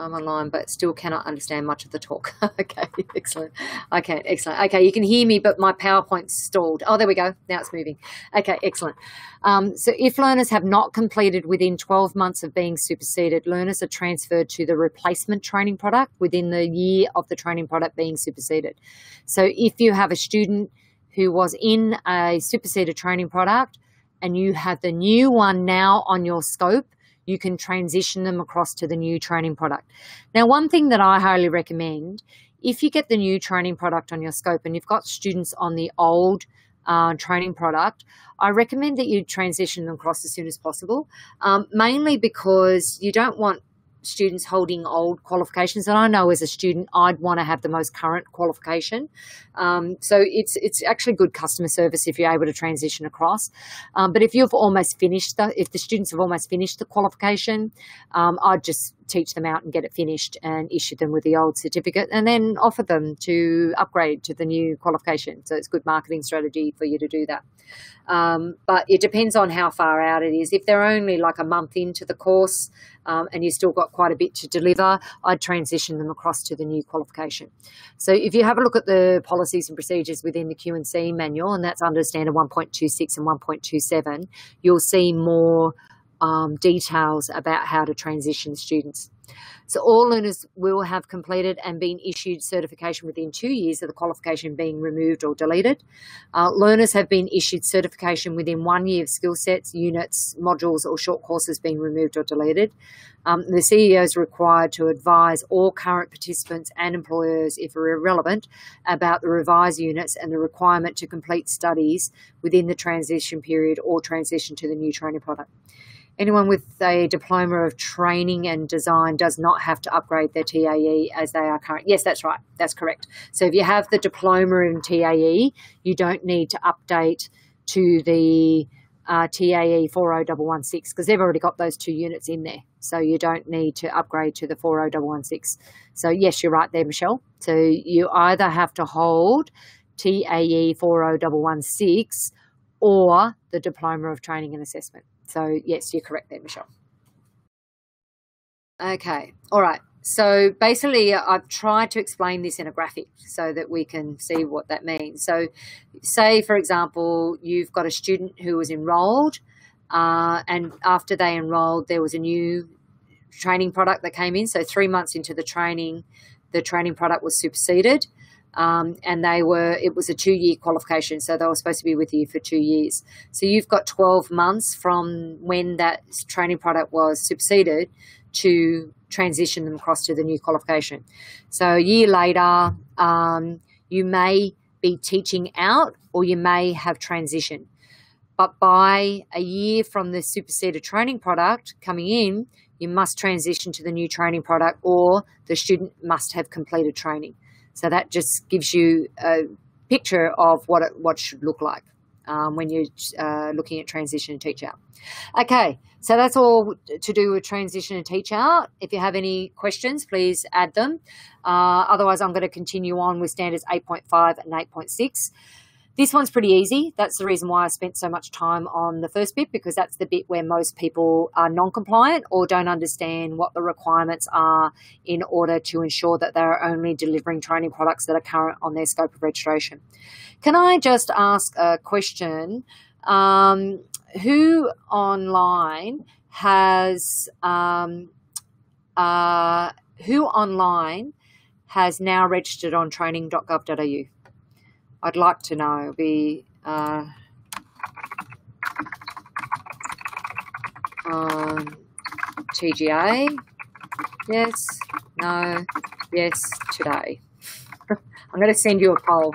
I'm online, but still cannot understand much of the talk. Okay, excellent. Okay, excellent. Okay, you can hear me, but my PowerPoint's stalled. Oh, there we go. Now it's moving. Okay, excellent. So if learners have not completed within 12 months of being superseded, learners are transferred to the replacement training product within the year of the training product being superseded. So if you have a student who was in a superseded training product and you have the new one now on your scope, you can transition them across to the new training product. Now, one thing that I highly recommend, if you get the new training product on your scope and you've got students on the old training product, I recommend that you transition them across as soon as possible, mainly because you don't want students holding old qualifications. And I know as a student, I'd want to have the most current qualification. So it's actually good customer service if you're able to transition across. But if you've almost finished, if the students have almost finished the qualification, I'd just teach them out and get it finished and issue them with the old certificate and then offer them to upgrade to the new qualification. So it's a good marketing strategy for you to do that. But it depends on how far out it is. If they're only like a month into the course and you've still got quite a bit to deliver, I'd transition them across to the new qualification. So if you have a look at the policies and procedures within the Q&C manual, and that's under standard 1.26 and 1.27, you'll see more details about how to transition students. So all learners will have completed and been issued certification within 2 years of the qualification being removed or deleted. Learners have been issued certification within 1 year of skill sets, units, modules or short courses being removed or deleted. The CEO is required to advise all current participants and employers, if irrelevant, about the revised units and the requirement to complete studies within the transition period or transition to the new training product. Anyone with a diploma of training and design does not have to upgrade their TAE as they are current. Yes, that's right. That's correct. So if you have the diploma in TAE, you don't need to update to the TAE 40116 because they've already got those 2 units in there. So you don't need to upgrade to the 40116. So yes, you're right there, Michelle. So you either have to hold TAE 40116 or the diploma of training and assessment. So, yes, you're correct there, Michelle. Okay, all right. So, basically, I've tried to explain this in a graphic so that we can see what that means. So, say, for example, you've got a student who was enrolled and after they enrolled, there was a new training product that came in. So, 3 months into the training product was superseded. And it was a 2-year qualification, so they were supposed to be with you for 2 years. So you've got 12 months from when that training product was superseded to transition them across to the new qualification. So a year later, you may be teaching out or you may have transitioned. But by a year from the superseded training product coming in, you must transition to the new training product or the student must have completed training. So that just gives you a picture of what it should look like when you're looking at transition and teach out. Okay, so that's all to do with transition and teach out. If you have any questions, please add them. Otherwise, I'm going to continue on with standards 8.5 and 8.6. This one's pretty easy. That's the reason why I spent so much time on the first bit, because that's the bit where most people are non-compliant or don't understand what the requirements are in order to ensure that they're only delivering training products that are current on their scope of registration. Can I just ask a question? Who online has now registered on training.gov.au? I'd like to know. It'll be TGA. Yes, no, yes, today. I'm going to send you a poll.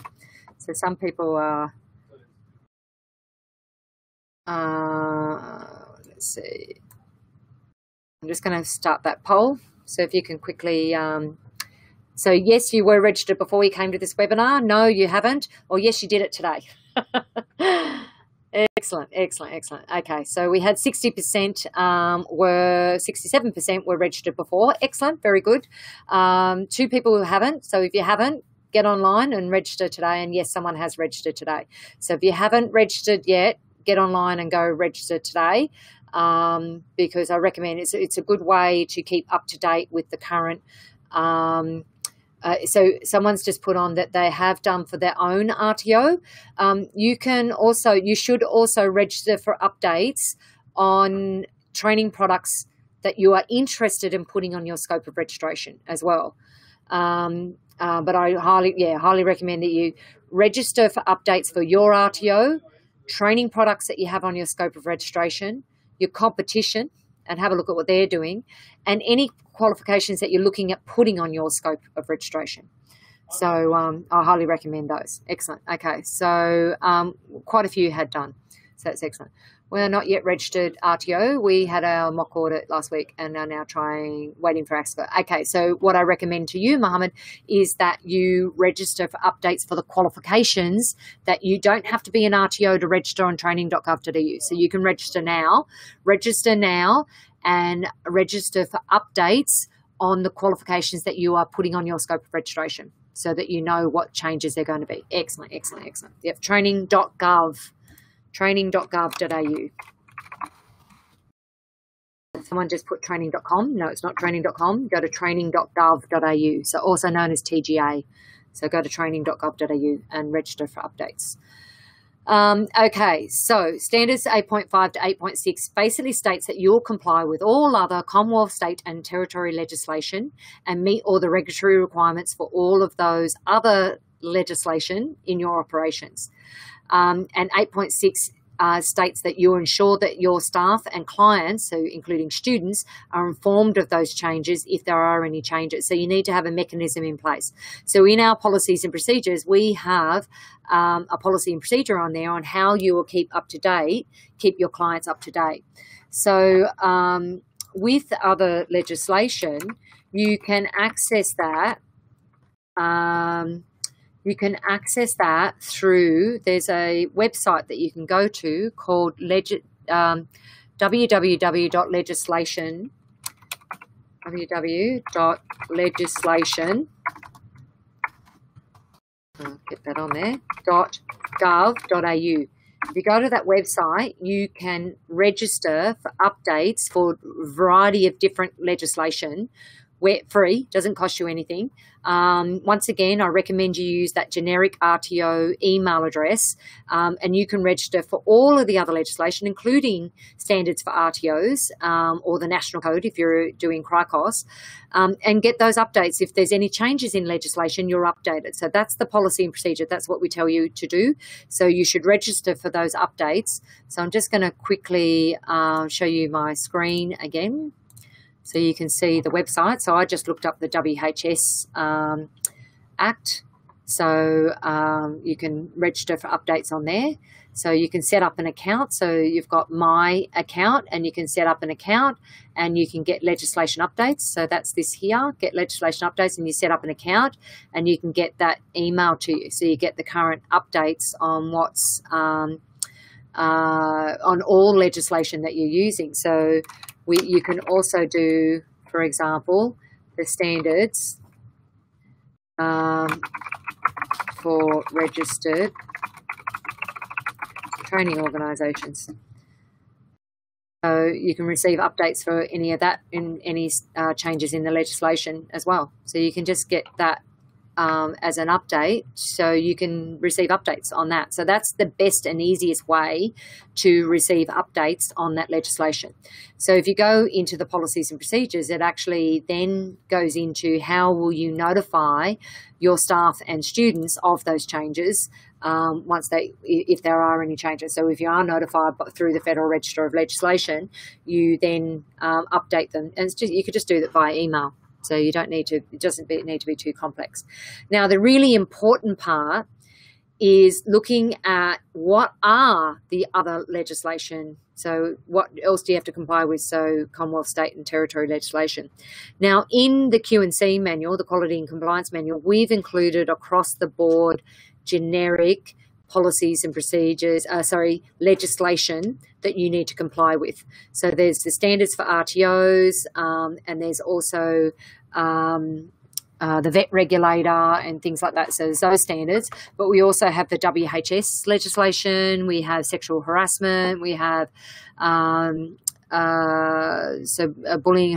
So some people are, let's see. I'm just going to start that poll. So if you can quickly, so yes, you were registered before you came to this webinar. No, you haven't. Or yes, you did it today. Excellent, excellent, excellent. Okay, so we had 67% were registered before. Excellent, very good. 2 people who haven't. So if you haven't, get online and register today. And yes, someone has registered today. So if you haven't registered yet, get online and go register today, because I recommend it's a good way to keep up to date with the current. So someone's just put on that they have done for their own RTO. You should also register for updates on training products that you are interested in putting on your scope of registration as well. But I highly recommend that you register for updates for your RTO, training products that you have on your scope of registration, your competition, and have a look at what they're doing, and any qualifications that you're looking at putting on your scope of registration. So I highly recommend those. Excellent. Okay, so quite a few had done. So that's excellent. We're not yet registered RTO. We had our mock audit last week and are now waiting for AXPA. Okay, so what I recommend to you, Mohammed, is that you register for updates for the qualifications that you don't have to be an RTO to register on training.gov.au. So you can register now and register for updates on the qualifications that you are putting on your scope of registration so that you know what changes they're going to be. Excellent, excellent, excellent. Yep, training.gov.au. Someone just put training.com. No, it's not training.com. Go to training.gov.au, so also known as TGA. So go to training.gov.au and register for updates. Okay, so standards 8.5 to 8.6 basically states that you'll comply with all other Commonwealth, state and territory legislation and meet all the regulatory requirements for all of those other legislation in your operations. And 8.6 states that you ensure that your staff and clients, so including students, are informed of those changes if there are any changes. So you need to have a mechanism in place. So in our policies and procedures, we have a policy and procedure on there on how you will keep your clients up to date. So with other legislation, you can access that. You can access that through, there's a website that you can go to called www.legislation. I'll get that on there, .gov.au. If you go to that website, you can register for updates for a variety of different legislation. We're free, doesn't cost you anything. Once again, I recommend you use that generic RTO email address, and you can register for all of the other legislation, including standards for RTOs or the national code if you're doing CRICOS, and get those updates. If there's any changes in legislation, you're updated. So that's the policy and procedure. That's what we tell you to do. So you should register for those updates. So I'm just going to quickly show you my screen again, so you can see the website. So I just looked up the WHS Act. So you can register for updates on there. So you can set up an account. So you've got my account and you can set up an account and you can get legislation updates. So that's this here, get legislation updates, and you set up an account and you can get that email to you. So you get the current updates on what's on all legislation that you're using. So you can also do, for example, the standards for registered training organisations. So you can receive updates for any of that, in any changes in the legislation as well. So you can just get that as an update, so you can receive updates on that. So that's the best and easiest way to receive updates on that legislation. So if you go into the policies and procedures, it actually then goes into how will you notify your staff and students of those changes if there are any changes. So if you are notified through the Federal Register of Legislation, you then update them, and you could just do that via email. So you don't need to, it doesn't need to be too complex. Now, the really important part is looking at what are the other legislation So what else do you have to comply with? So Commonwealth, state and territory legislation. Now, in the Q&C manual, the Quality and Compliance Manual, we've included across the board generic policies and procedures, legislation that you need to comply with. So there's the standards for RTOs, and there's also the vet regulator and things like that. So there's those standards, but we also have the WHS legislation, we have sexual harassment, we have bullying,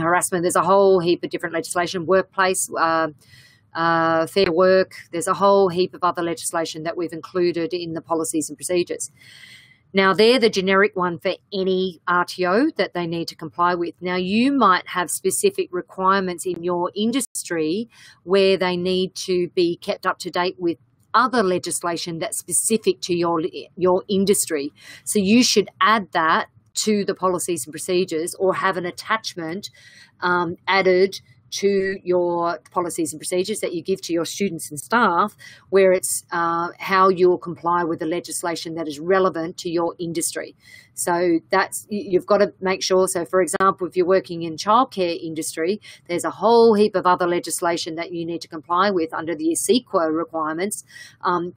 harassment. There's a whole heap of different legislation, workplace, fair work. There's a whole heap of other legislation that we've included in the policies and procedures. Now, they're the generic one for any RTO that they need to comply with. Now, you might have specific requirements in your industry where they need to be kept up to date with other legislation that's specific to your industry. So you should add that to the policies and procedures, or have an attachment added to your policies and procedures that you give to your students and staff, where it's how you'll comply with the legislation that is relevant to your industry. So you've got to make sure. So for example, if you're working in childcare industry, there's a whole heap of other legislation that you need to comply with under the CEQA requirements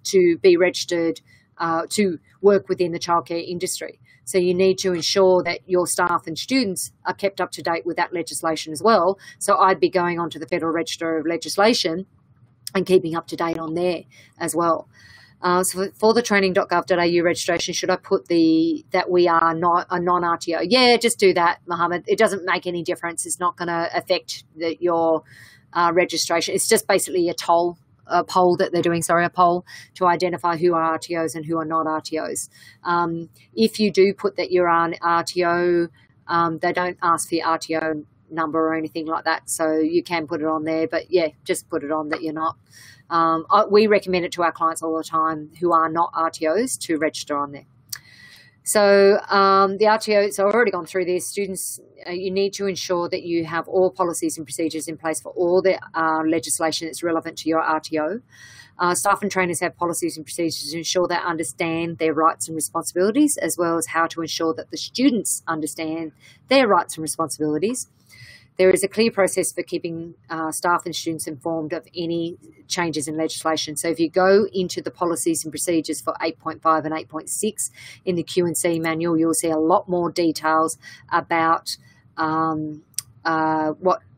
to be registered to work within the childcare industry. So you need to ensure that your staff and students are kept up to date with that legislation as well. So I'd be going onto the Federal Register of Legislation and keeping up to date on there as well. So for the training.gov.au registration, should I put that we are not a non-RTO? Yeah, just do that, Mohammed. It doesn't make any difference. It's not going to affect your registration. It's just basically a poll that they're doing, a poll to identify who are RTOs and who are not RTOs. If you do put that you're an RTO, they don't ask for your RTO number or anything like that, so you can put it on there, but yeah, just put it on that you're not. We recommend it to our clients all the time who are not RTOs to register on there. So the RTO, so I've already gone through this. Students, you need to ensure that you have all policies and procedures in place for all the legislation that's relevant to your RTO. Staff and trainers have policies and procedures to ensure they understand their rights and responsibilities, as well as how to ensure that the students understand their rights and responsibilities. There is a clear process for keeping staff and students informed of any changes in legislation. So if you go into the policies and procedures for 8.5 and 8.6 in the Q&C manual, you'll see a lot more details about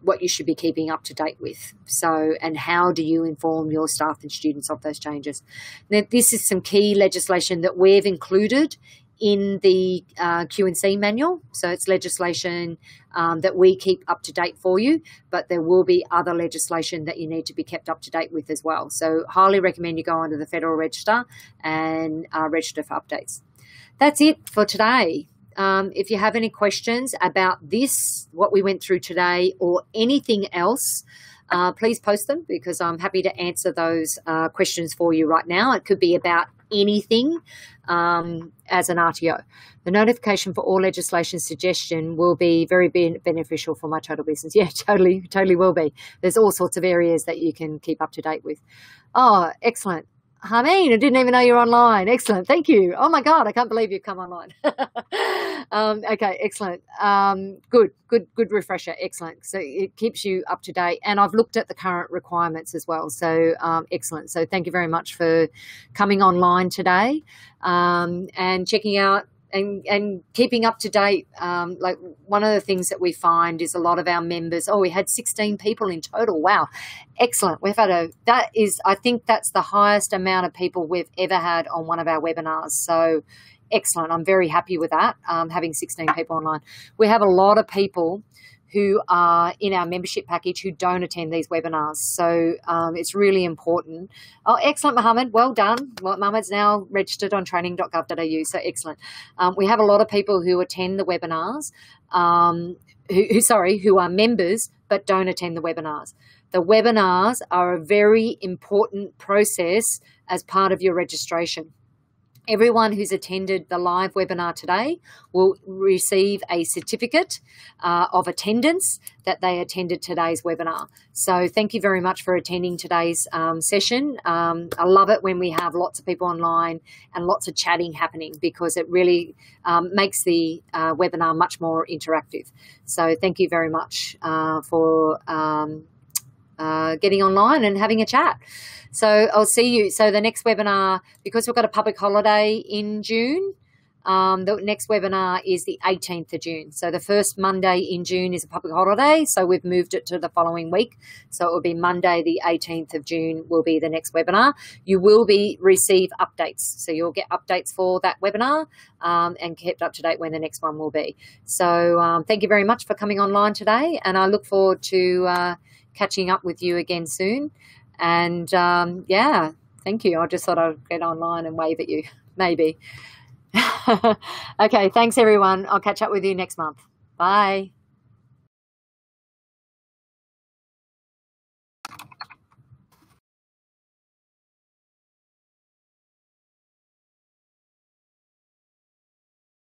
what you should be keeping up to date with. So, and how do you inform your staff and students of those changes? Now, this is some key legislation that we've included in the Q&C manual. So it's legislation that we keep up to date for you, but there will be other legislation that you need to be kept up to date with as well. So highly recommend you go onto the Federal Register and register for updates. That's it for today. If you have any questions about this, what we went through today, or anything else, please post them, because I'm happy to answer those questions for you right now. It could be about anything as an RTO. The notification for all legislation suggestion will be very beneficial for my total business. Yeah, totally will be. There's all sorts of areas that you can keep up to date with. Oh, excellent. Hameen, I didn't even know you're online. Excellent. Thank you. Oh my God, I can't believe you've come online. Okay, excellent. Good refresher. Excellent. So it keeps you up to date. And I've looked at the current requirements as well. So excellent. So thank you very much for coming online today and checking out and keeping up to date. Like one of the things that we find is a lot of our members, we had 16 people in total. Wow. Excellent. I think that's the highest amount of people we've ever had on one of our webinars. So excellent. I'm very happy with that, having 16 people online. We have a lot of people who are in our membership package who don't attend these webinars. So it's really important. Oh, excellent, Mohammed. Well done. Well, Mohammed's now registered on training.gov.au. So excellent. We have a lot of people who attend the webinars, who are members but don't attend the webinars. The webinars are a very important process as part of your registration. Everyone who's attended the live webinar today will receive a certificate of attendance that they attended today's webinar. So thank you very much for attending today's session. I love it when we have lots of people online and lots of chatting happening, because it really makes the webinar much more interactive. So thank you very much for getting online and having a chat. So I'll see you. So the next webinar, because we've got a public holiday in June, the next webinar is the 18th of June. So the first Monday in June is a public holiday, so we've moved it to the following week. So it will be Monday the 18th of June will be the next webinar. You will receive updates. So you'll get updates for that webinar and kept up to date when the next one will be. So thank you very much for coming online today, and I look forward to catching up with you again soon. And yeah, thank you. I just thought I'd get online and wave at you, maybe. Okay, thanks everyone. I'll catch up with you next month. Bye.